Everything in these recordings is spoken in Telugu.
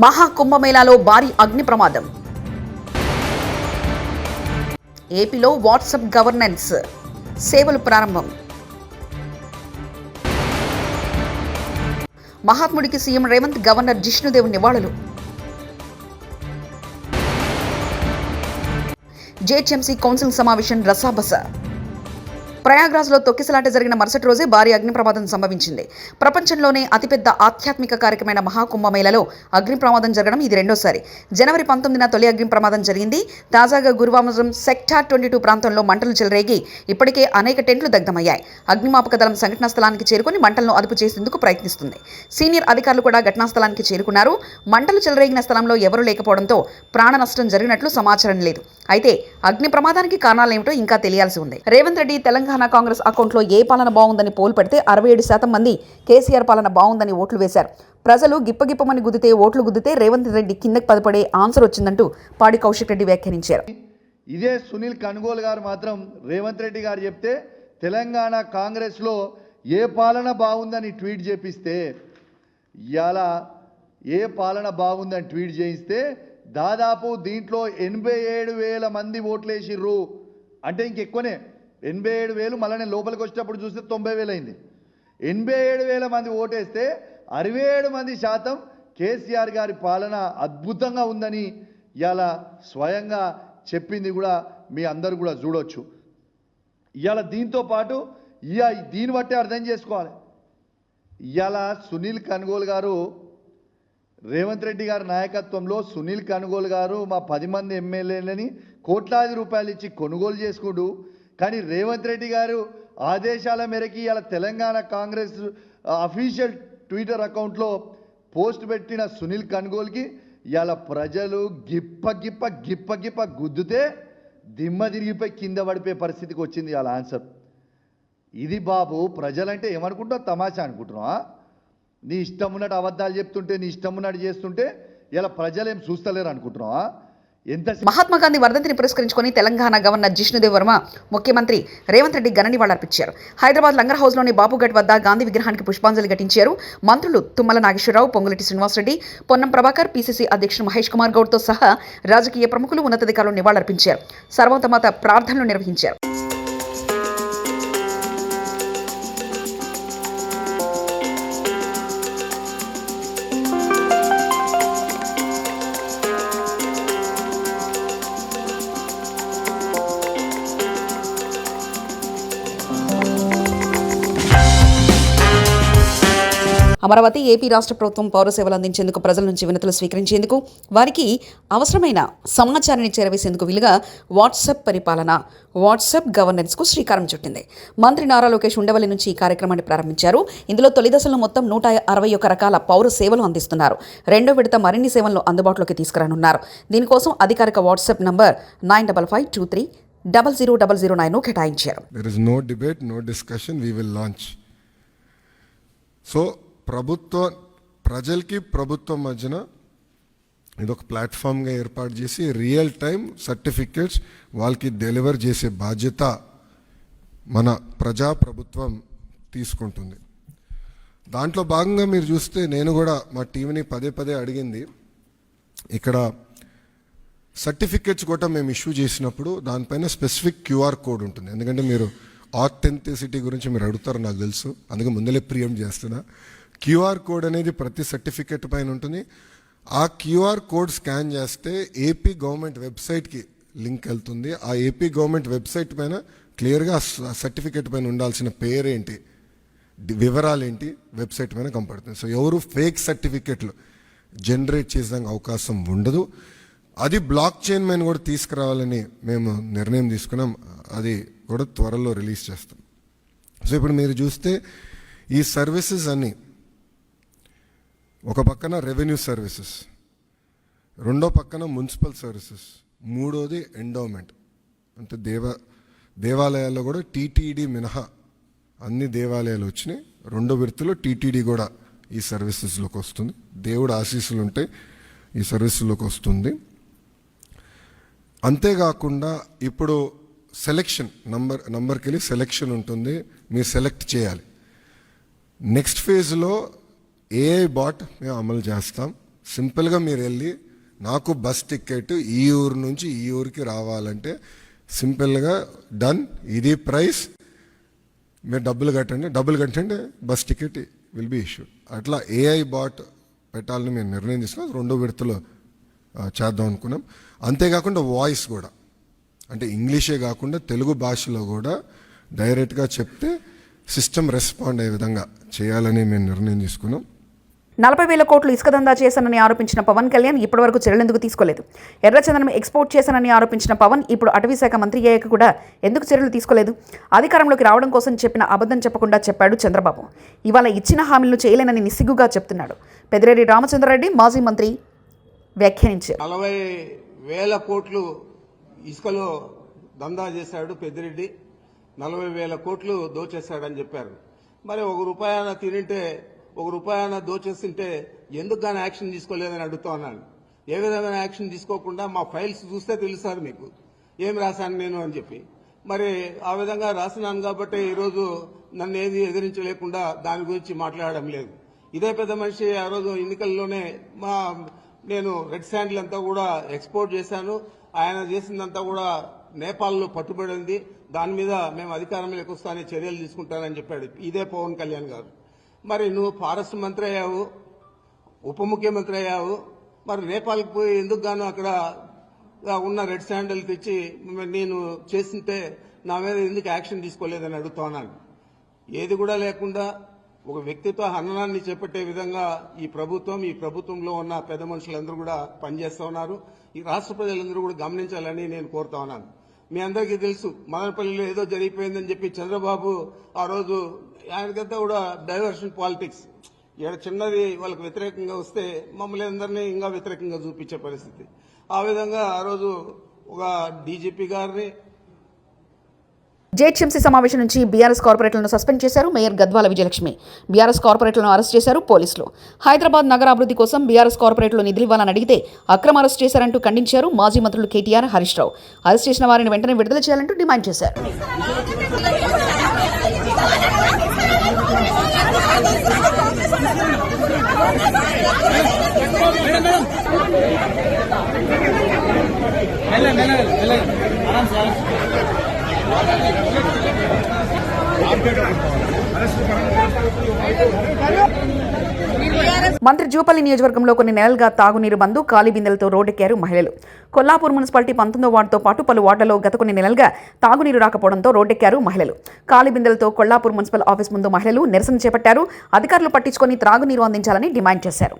మహాకుంభమేళాలో భారీ అగ్ని ప్రమాదం. ఏపీలో వాట్సాప్ గవర్నెన్స్ సేవలు ప్రారంభం. మహాత్ముడికి సీఎం రేవంత్, గవర్నర్ జిష్ణుదేవ్ నివాళులు. జేహెచ్ఎంసీ కౌన్సిల్ సమావేశం రసాబస. ప్రయాగ్రాజ్లో తొక్కిసలాట జరిగిన మరుసటి రోజే భారీ అగ్ని ప్రమాదం సంభవించింది. ప్రపంచంలోనే అతిపెద్ద ఆధ్యాత్మిక కార్యక్రమైన మహాకుంభమేళలో అగ్ని ప్రమాదం జరగడం ఇది రెండోసారి. జనవరి 19న తొలి అగ్ని ప్రమాదం జరిగింది. తాజాగా గురువారం సెక్టార్ 22 ప్రాంతంలో మంటలు చెలరేగి ఇప్పటికే అనేక టెంట్లు దగ్ధమయ్యాయి. అగ్నిమాపక దళం సంఘటనా స్థలానికి చేరుకుని మంటలను అదుపు చేసేందుకు ప్రయత్నిస్తుంది. సీనియర్ అధికారులు కూడా ఘటనా స్థలానికి చేరుకున్నారు. మంటలు చెలరేగిన స్థలంలో ఎవరూ లేకపోవడంతో ప్రాణ నష్టం జరిగినట్లు సమాచారం లేదు. అయితే అగ్ని ప్రమాదానికి కారణాలేమిటో ఇంకా తెలియాల్సి ఉంది. రేవంత్ రెడ్డి తెలంగాణ కాంగ్రెస్ అకౌంట్లో ఏ పాలన బాగుందని పోల్ పెడితే 67% మంది కేసీఆర్ పాలన బాగుందని ఓట్లు వేశారు. ప్రజలు గిప్పగిప్పమని ఓట్లు గుద్దితే రేవంత్ రెడ్డి కిందకి పదపడే ఆన్సర్ వచ్చిందంటూ పాడి కౌశిక్ రెడ్డి వ్యాఖ్యానించారు. ఇదే సునీల్ కనుగోలు గారు మాత్రం రేవంత్ రెడ్డి గారు చెప్తే తెలంగాణ కాంగ్రెస్లో ఏ పాలన బాగుందని ట్వీట్ చేపిస్తే, ఇవాళ ఏ పాలన బాగుందని ట్వీట్ చేయిస్తే దాదాపు దీంట్లో 87,000 మంది ఓట్లేసిర్రు. అంటే ఇంకెక్కువనే, 87,000. మళ్ళీ నేను లోపలికి వచ్చేటప్పుడు చూస్తే 90,000 అయింది. 87,000 మంది ఓటేస్తే 67% కేసీఆర్ గారి పాలన అద్భుతంగా ఉందని ఇవాళ స్వయంగా చెప్పింది కూడా మీ అందరు కూడా చూడొచ్చు. ఇవాళ దీంతో పాటు దీన్ని బట్టే అర్థం చేసుకోవాలి. ఇవాళ సునీల్ కనుగోలు గారు, రేవంత్ రెడ్డి గారి నాయకత్వంలో సునీల్ కనుగోలు గారు మా 10 మంది ఎమ్మెల్యేలని కోట్లాది రూపాయలు ఇచ్చి కొనుగోలు చేసుకుంటూ, కానీ రేవంత్ రెడ్డి గారు ఆదేశాల మేరకు ఇలా తెలంగాణ కాంగ్రెస్ అఫీషియల్ ట్విట్టర్ అకౌంట్లో పోస్ట్ పెట్టిన సునీల్ కనుగోలుకి ఇలా ప్రజలు గిప్ప గుద్దుతే దిమ్మ తిరిగిపోయి కింద పడిపోయే పరిస్థితికి వచ్చింది ఇలా ఆన్సర్. ఇది బాబు, ప్రజలంటే ఏమనుకుంటావు? తమాషా అనుకుంటున్నావా? నీ ఇష్టం ఉన్నట్టు అబద్ధాలు చెప్తుంటే, నీ ఇష్టం ఉన్నట్టు చేస్తుంటే ఇలా ప్రజలేం చూస్తలేరు అనుకుంటున్నావా? మహాత్మా గాంధీ వర్ధంతిని పురస్కరించుకొని తెలంగాణ గవర్నర్ జిష్ణుదేవ్ వర్మ ముఖ్యమంత్రి రేవంత్ రెడ్డి ఘన నివాళులర్పించారు. హైదరాబాద్ లంగర్ హౌస్లోని బాపుఘట్ వద్ద గాంధీ విగ్రహానికి పుష్పాంజలి ఘటించారు. మంత్రులు తుమ్మల నాగేశ్వరరావు, పొంగులేటి శ్రీనివాసరెడ్డి, పొన్నం ప్రభాకర్, పీసీసీ అధ్యక్షుడు మహేష్ కుమార్ గౌడ్తో సహా రాజకీయ ప్రముఖులు, ఉన్నతాధికారులు నివాళులర్పించారు. సర్వోత్తమత ప్రార్థనలు నిర్వహించారు. అమరావతి ఏపీ రాష్ట్ర ప్రభుత్వం పౌర సేవలు అందించేందుకు ప్రజల నుంచి వినతులు స్వీకరించేందుకు, వారికి అవసరమైన సమాచారాన్ని చేరవేసేందుకు వీలుగా వాట్సాప్ పరిపాలన, వాట్సాప్ గవర్నెన్స్కు శ్రీకారం చుట్టింది. మంత్రి నారా లోకేష్ ఉండవల్లి నుంచి ఈ కార్యక్రమాన్ని ప్రారంభించారు. ఇందులో తొలి దశలో మొత్తం 161 రకాల పౌర సేవలు అందిస్తున్నారు. రెండో విడత మరిన్ని సేవలను అందుబాటులోకి తీసుకురానున్నారు. దీనికోసం అధికారిక వాట్సాప్ నంబర్ 9552300009 కేటాయించారు. ప్రజలకి ప్రభుత్వం మధ్యన ఇదొక ప్లాట్ఫామ్గా ఏర్పాటు చేసి రియల్ టైం సర్టిఫికేట్స్ వాళ్ళకి డెలివర్ చేసే బాధ్యత మన ప్రభుత్వం తీసుకుంటుంది. దాంట్లో భాగంగా మీరు చూస్తే నేను కూడా మా టీంని పదే అడిగింది, ఇక్కడ సర్టిఫికేట్స్ కూడా మేము ఇష్యూ చేసినప్పుడు దానిపైన స్పెసిఫిక్ QR కోడ్ ఉంటుంది. ఎందుకంటే మీరు ఆథెంటిసిటీ గురించి మీరు అడుగుతారు, నాకు తెలుసు, అందుకే ముందలే ప్రియం చేస్తున్నా. QR కోడ్ అనేది ప్రతి సర్టిఫికెట్ పైన ఉంటుంది. ఆ QR కోడ్ స్కాన్ చేస్తే ఏపీ గవర్నమెంట్ వెబ్సైట్కి లింక్ వెళ్తుంది. ఆ ఏపీ గవర్నమెంట్ వెబ్సైట్ పైన క్లియర్గా సర్టిఫికెట్ పైన ఉండాల్సిన పేరేంటి, వివరాలేంటి వెబ్సైట్ పైన కనపడుతుంది. సో ఎవరు ఫేక్ సర్టిఫికెట్లు జనరేట్ చేసేందుకు అవకాశం ఉండదు. అది బ్లాక్ చైన్ పైన కూడా తీసుకురావాలని మేము నిర్ణయం తీసుకున్నాం. అది కూడా త్వరలో రిలీజ్ చేస్తాం. సో ఇప్పుడు మీరు చూస్తే ఈ సర్వీసెస్ అన్నీ, ఒక పక్కన రెవెన్యూ సర్వీసెస్, రెండో పక్కన మున్సిపల్ సర్వీసెస్, మూడోది ఎండోమెంట్. అంటే దేవాలయాల్లో కూడా టీటీడీ మినహా అన్ని దేవాలయాలు వచ్చినాయి. రెండో విడతలో టీటీడీ కూడా ఈ సర్వీసెస్లోకి వస్తుంది. దేవుడు ఆశీస్సులు ఉంటే ఈ సర్వీసుల్లోకి వస్తుంది. అంతేకాకుండా ఇప్పుడు సెలెక్షన్ నంబర్కి వెళ్ళి సెలెక్షన్ ఉంటుంది, మీరు సెలెక్ట్ చేయాలి. నెక్స్ట్ ఫేజ్లో AI బాట్ మేము అమలు చేస్తాం. సింపుల్గా మీరు వెళ్ళి నాకు బస్ టికెట్ ఈ ఊరు నుంచి ఈ ఊరికి రావాలంటే సింపుల్గా డన్, ఇది ప్రైస్, మీరు డబ్బులు కట్టండి bus ticket will be issued. అట్లా ఏఐ బాట్ పెట్టాలని మేము నిర్ణయం తీసుకున్నాం. 2 విడతలో చేద్దాం అనుకున్నాం. అంతేకాకుండా వాయిస్ కూడా, అంటే ఇంగ్లీషే కాకుండా తెలుగు భాషలో కూడా డైరెక్ట్గా చెప్తే సిస్టమ్ రెస్పాండ్ అయ్యే విధంగా చేయాలని మేము నిర్ణయం తీసుకున్నాం. 40,000 కోట్లు ఇసుక దందా చేశానని ఆరోపించిన పవన్ కళ్యాణ్ ఇప్పటివరకు చర్యలు ఎందుకు తీసుకోలేదు? ఎర్రచందనం ఎక్స్పోర్ట్ చేశానని ఆరోపించిన పవన్ ఇప్పుడు అటవీ శాఖ మంత్రి అయ్యాక కూడా ఎందుకు చర్యలు తీసుకోలేదు? అధికారంలోకి రావడం కోసం చెప్పిన అబద్ధం చెప్పకుండా చెప్పాడు చంద్రబాబు. ఇవాళ ఇచ్చిన హామీలను చేయలేనని నిస్సిగ్గుగా చెప్తున్నాడు. పెద్దిరెడ్డి రామచంద్రారెడ్డి మాజీ మంత్రి వ్యాఖ్యానించారు. 40,000 కోట్లు ఇసుకలో దందా చేశాడు పెద్దిరెడ్డి, 40,000 కోట్లు దోచేశాడని చెప్పారు. మరి ₹1 తినింటే ₹1 దోచేస్తుంటే ఎందుకు కానీ యాక్షన్ తీసుకోలేదని అడుగుతా ఉన్నాను. ఏ విధమైన యాక్షన్ తీసుకోకుండా మా ఫైల్స్ చూస్తే తెలుస్తారు మీకు ఏం రాశాను నేను అని చెప్పి. మరి ఆ విధంగా రాసినాను కాబట్టి ఈరోజు నన్ను ఏది ఎదిరించలేకుండా దాని గురించి మాట్లాడడం లేదు. ఇదే పెద్ద మనిషి ఆ రోజు ఎన్నికల్లోనే నేను రెడ్ శాండిల్ అంతా కూడా ఎక్స్పోర్ట్ చేశాను, ఆయన చేసిందంతా కూడా నేపాల్లో పట్టుబడింది, దాని మీద మేము అధికారంలోకి వస్తానే చర్యలు తీసుకుంటానని చెప్పాడు ఇదే పవన్ కళ్యాణ్ గారు. మరి నువ్వు ఫారెస్ట్ మంత్రి అయ్యావు, ఉప ముఖ్యమంత్రి అయ్యావు, మరి నేపాల్కి పోయి ఎందుకు గాను అక్కడ ఉన్న రెడ్ శాండిల్ తెచ్చి నేను చేస్తుంటే నా మీద ఎందుకు యాక్షన్ తీసుకోలేదని అడుగుతా ఉన్నాను. ఏది కూడా లేకుండా ఒక వ్యక్తిత్వ హననాన్ని చేపట్టే విధంగా ఈ ప్రభుత్వంలో ఉన్న పెద్ద మనుషులందరూ కూడా పనిచేస్తా ఉన్నారు. ఈ రాష్ట్ర ప్రజలందరూ కూడా గమనించాలని నేను కోరుతా ఉన్నాను. మీ అందరికీ తెలుసు మదనపల్లిలో ఏదో జరిగిపోయిందని చెప్పి చంద్రబాబు ఆ రోజు ఆయనకంతా కూడా డైవర్షన్ పాలిటిక్స్, చిన్నది వాళ్ళకు వ్యతిరేకంగా వస్తే మమ్మల్ని అందరినీ ఇంకా వ్యతిరేకంగా చూపించే పరిస్థితి. ఆ విధంగా ఆ రోజు ఒక డీజీపీ గారిని జేహెచ్ఎంసీ సమావేశం నుంచి బీఆర్ఎస్ కార్పొరేట్లను సస్పెండ్ చేశారు మేయర్ గద్వాల విజయలక్ష్మి. బీఆర్ఎస్ కార్పొరేట్లను అరెస్ట్ చేశారు పోలీసులు. హైదరాబాద్ నగర అభివృద్ధి కోసం బీఆర్ఎస్ కార్పొరేట్లు నిధులు ఇవ్వాలని అడిగితే అక్రమ అరెస్ట్ చేశారంటూ ఖండించారు మాజీ మంత్రులు కేటీఆర్, హరీష్ రావు. అరెస్ట్ చేసిన వారిని వెంటనే విడుదల చేయాలంటూ డిమాండ్ చేశారు. మంత్రి జూపల్లి నియోజకవర్గంలో కొన్ని నెలలుగా తాగునీరు బంద్, ఖాళీ బిందెలతో రోడ్డెక్కారు మహిళలు. కొల్లాపూర్ మున్సిపాలిటీ 19వ వార్డుతో పాటు పలు వార్డులలో గత కొన్ని నెలలుగా తాగునీరు రాకపోవడంతో రోడ్డెక్కారు మహిళలు. ఖాళీ బిందెలతో కొల్లాపూర్ మున్సిపల్ ఆఫీస్ ముందు మహిళలు నిరసన చేపట్టారు. అధికారులు పట్టించుకొని త్రాగునీరు అందించాలని డిమాండ్ చేశారు.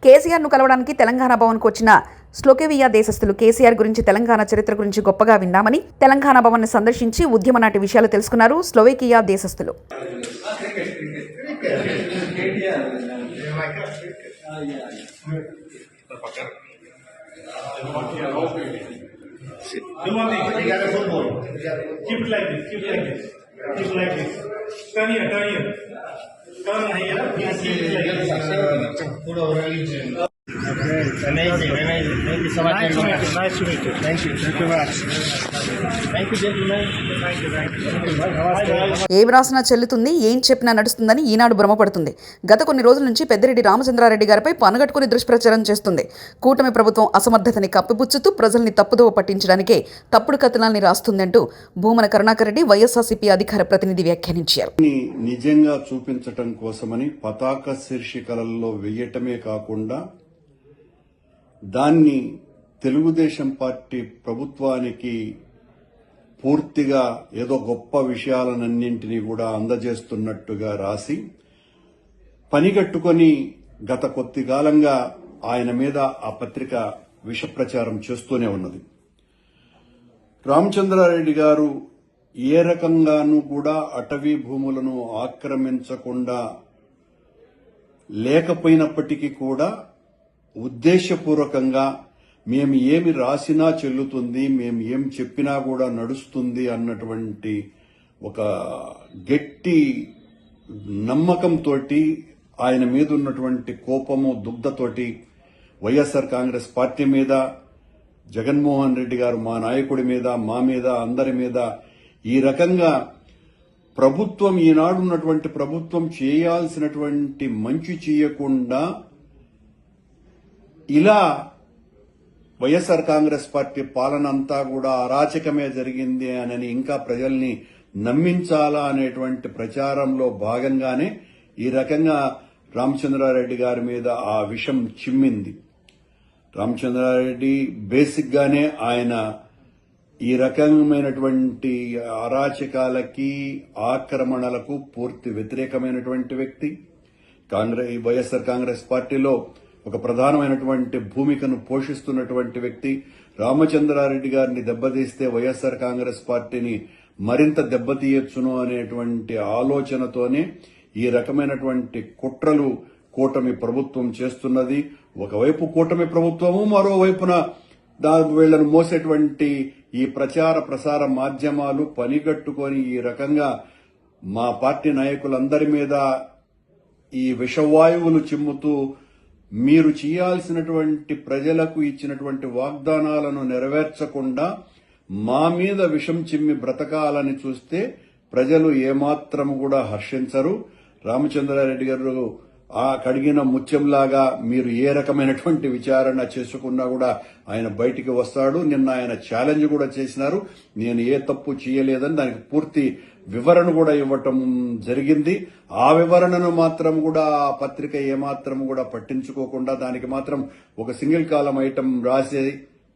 కేసీఆర్ను కలవడానికి తెలంగాణ భవన్కు వచ్చిన స్లోవేకియా దేశస్థులు కేసీఆర్ గురించి, తెలంగాణ చరిత్ర గురించి గొప్పగా విన్నామని తెలంగాణ భవన్ సందర్శించి ఉద్యమ నాటి విషయాలు తెలుసుకున్నారు Slovakia దేశస్థులు. Amazing. Thank you so much. Nice to meet you. Thank you. Thank you much. Thank you, gentlemen. Thank you. ఏం రాసినా చెల్లుతుంది, ఏం చెప్పినా నడుస్తుందని ఈనాడు భ్రమపడుతుంది. గత కొన్ని రోజుల నుంచి పెద్దిరెడ్డి రామచంద్రారెడ్డి గారిపై పనగట్టుకుని దుష్ప్రచారం చేస్తుంది. కూటమి ప్రభుత్వం అసమర్థతని కప్పిపుచ్చుతూ ప్రజల్ని తప్పుదోవ పట్టించడానికే తప్పుడు కథనాల్ని రాస్తుందంటూ భూమన కరుణాకర్ రెడ్డి వైఎస్ఆర్సీపీ అధికార ప్రతినిధి వ్యాఖ్యానించారు. నిజంగా చూపించటం కోసమని పతాక శీర్షికలలో వేయటమే కాకుండా దాన్ని తెలుగుదేశం పార్టీ ప్రభుత్వానికి పూర్తిగా ఏదో గొప్ప విషయాలన్నింటినీ కూడా అందజేస్తున్నట్టుగా రాసి పనిగట్టుకొని గత కొద్ది కాలంగా ఆయన మీద ఆ పత్రిక విషప్రచారం చేస్తూనే ఉన్నది. రామచంద్రారెడ్డి గారు ఏ రకంగానూ కూడా అటవీ భూములను ఆక్రమించకుండా లేకపోయినప్పటికీ కూడా ఉద్దేశపూర్వకంగా మేము ఏమి రాసినా చెల్లుతుంది, మేము ఏం చెప్పినా కూడా నడుస్తుంది అన్నటువంటి ఒక గట్టి నమ్మకంతో ఆయన మీద ఉన్నటువంటి కోపము దుగ్ధతోటి వైఎస్ఆర్ కాంగ్రెస్ పార్టీ మీద, జగన్మోహన్ రెడ్డి గారు మా నాయకుడి మీద, మా మీద, అందరి మీద ఈ రకంగా ప్రభుత్వం, ఈనాడు ఉన్నటువంటి ప్రభుత్వం చేయాల్సినటువంటి మంచి చేయకుండా ఇలా వైఎస్ఆర్ కాంగ్రెస్ పార్టీ పాలన అంతా కూడా అరాచకమే జరిగింది అని ఇంకా ప్రజల్ని నమ్మించాలా అనేటువంటి ప్రచారంలో భాగంగానే ఈ రకంగా రామచంద్రారెడ్డి గారి మీద ఆ విషం చిమ్మింది. రామచంద్రారెడ్డి బేసిక్ గానే ఆయన ఈ రకమైనటువంటి అరాచకాలకి, ఆక్రమణలకు పూర్తి వ్యతిరేకమైనటువంటి వ్యక్తి. వైఎస్ఆర్ కాంగ్రెస్ పార్టీలో ఒక ప్రధానమైనటువంటి భూమికను పోషిస్తున్నటువంటి వ్యక్తి. రామచంద్రారెడ్డి గారిని దెబ్బతీస్తే వైఎస్ఆర్ కాంగ్రెస్ పార్టీని మరింత దెబ్బతీయొచ్చును అనేటువంటి ఆలోచనతోనే ఈ రకమైనటువంటి కుట్రలు కూటమి ప్రభుత్వం చేస్తున్నది. ఒకవైపు కూటమి ప్రభుత్వము, మరోవైపున వీళ్లను మోసేటువంటి ఈ ప్రచార ప్రసార మాధ్యమాలు పనిగట్టుకొని ఈ రకంగా మా పార్టీ నాయకులందరి మీద ఈ విషవాయువులు చిమ్ముతూ మీరు చేయాల్సినటువంటి ప్రజలకు ఇచ్చినటువంటి వాగ్దానాలను నెరవేర్చకుండా మా మీద విషం చిమ్మి బ్రతకాలని చూస్తే ప్రజలు ఏమాత్రం కూడా హర్షించరు. రామచంద్రారెడ్డి గారు ఆ కడిగిన ముత్యంలాగా మీరు ఏ రకమైనటువంటి విచారణ చేసుకున్నా కూడా ఆయన బయటికి వస్తాడు. నిన్న ఆయన ఛాలెంజ్ కూడా చేసినారు, నేను ఏ తప్పు చేయలేదని. దానికి పూర్తి వివరణ కూడా ఇవ్వటం జరిగింది. ఆ వివరణను మాత్రం కూడా ఆ పత్రిక ఏమాత్రం కూడా పట్టించుకోకుండా దానికి మాత్రం ఒక సింగిల్ కాలం ఐటమ్ రాసే,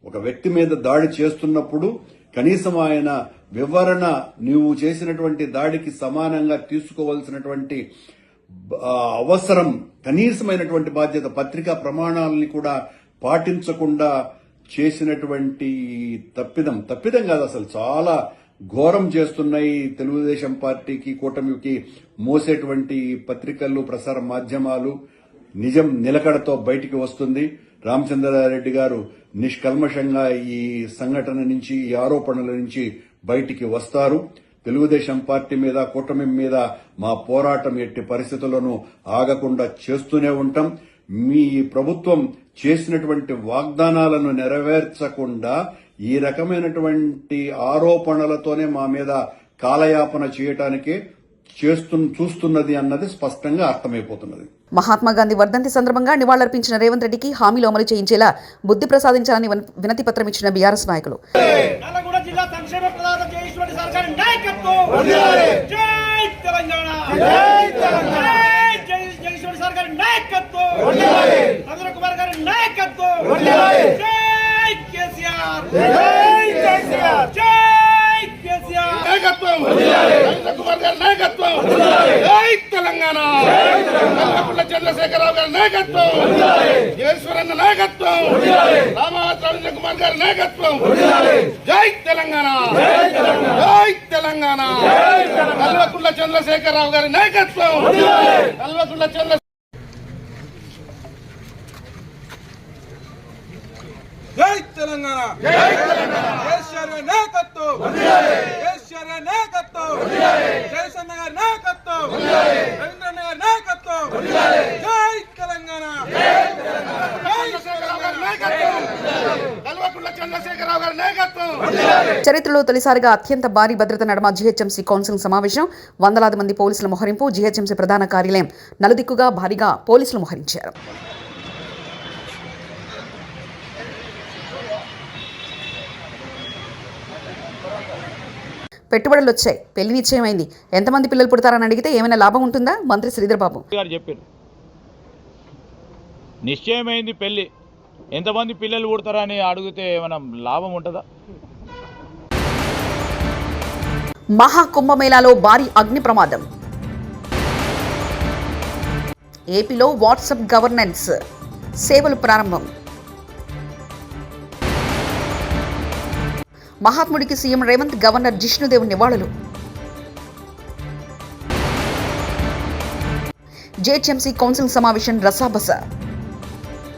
ఒక వ్యక్తి మీద దాడి చేస్తున్నప్పుడు కనీసం ఆయన వివరణ, నీవు చేసినటువంటి దాడికి సమానంగా తీసుకోవాల్సినటువంటి అవసరం, కనీసమైనటువంటి బాధ్యత, పత్రికా ప్రమాణాలని కూడా పాటించకుండా చేసినటువంటి తప్పిదం కాదు, అసలు చాలా ఘోరం చేస్తున్నాయి. తెలుగుదేశం పార్టీకి, కూటమికి మోసేటువంటి పత్రికలు, ప్రసార మాధ్యమాలు. నిజం నిలకడతో బయటికి వస్తుంది. రామచంద్రారెడ్డి గారు నిష్కల్మషంగా ఈ సంఘటన నుంచి, ఈ ఆరోపణల నుంచి బయటికి వస్తారు. తెలుగుదేశం పార్టీ మీద, కూటమి మీద మా పోరాటం ఎట్టి పరిస్థితుల్లోనూ ఆగకుండా చేస్తూనే ఉంటాం. మీ ప్రభుత్వం చేసినటువంటి వాగ్దానాలను నెరవేర్చకుండా ఈ రకమైనటువంటి ఆరోపణలతోనే మా మీద కాలయాపన చేయటానికే చూస్తున్నది అన్నది స్పష్టంగా అర్థమైపోతున్నది. మహాత్మా గాంధీ వర్ధంతి సందర్భంగా నివాళులర్పించిన రేవంత్ రెడ్డికి హామీలు అమలు చేయించేలా బుద్ధి ప్రసాదించాలని వినతి పత్రం ఇచ్చిన బీఆర్ఎస్ నాయకులు. నల్లగొండ జిల్లా సంక్షేమ ప్రదాత జయేశ్వరి సర్కార్ నాయకత్వం, జై తెలంగాణ, జయేశ్వరి సర్కార్ నాయకత్వం, చంద్ర కుమార్ గారి నాయకత్వం, జై కేసీఆర్, జై కేసీఆర్ నాయకత్వం, చంద్ర కుమార్ గారి నాయకత్వం, జై తెలంగాణ, చంద్రశేఖరరావు గారి నాయకత్వం, జయేశ్వరన్న నాయకత్వం, రామచంద్ర కుమార్ గారి నాయకత్వం, జై తెలంగాణ, జై తెలంగాణ, కల్వకుంట్ల చంద్రశేఖరరావు గారి నాయకత్వం, కల్వకుంట్ల చంద్ర జై తెలంగాణ, జై తెలంగాణ, కేసీఆర్ గారి నాయకత్వం, కేసీఆర్ గారి నాయకత్వం, జయసన్న గారి నాయకత్వం, రవీంద్రన్న గారి నాయకత్వం, జై తెలంగాణ, జై చంద్రశేఖరరావు గారి నాయకత్వం, కల్వకుంట్ల చంద్రశేఖరరావు గారి నాయకత్వం. చరిత్రలో తొలిసారిగా అత్యంత భారీ భద్రత నడుమ జీహెచ్ఎంసీ కౌన్సిల్ సమావేశం. వందలాది మంది పోలీసుల మోహరింపు. జీహెచ్ఎంసీ ప్రధాన కార్యాలయం నలుదిక్కుగా భారీగా పోలీసులు మోహరించారు. పెట్టుబడులు వచ్చాయి, పెళ్లి నిశ్చయమైంది, ఎంతమంది పిల్లలు పుడతారని అడిగితే ఏమైనా లాభం ఉంటుందా? మంత్రి శ్రీధర్ బాబు గారు చెప్పారు, నిశ్చయమైంది పెళ్లి, ఎంతమంది పిల్లలు పుడతారని అడిగితే ఏమైనా లాభం ఉంటుందా? మహాకుంభమేళాలో భారీ అగ్ని ప్రమాదం. ఏపీలో వాట్సాప్ గవర్నెన్స్ సేవలు ప్రారంభం. మహాత్ముడికి సీఎం రేవంత్, గవర్నర్ జిష్ణుదేవ్ నివాళులు. జీహెచ్ఎంసీ కౌన్సిల్ సమావేశం రసాబస.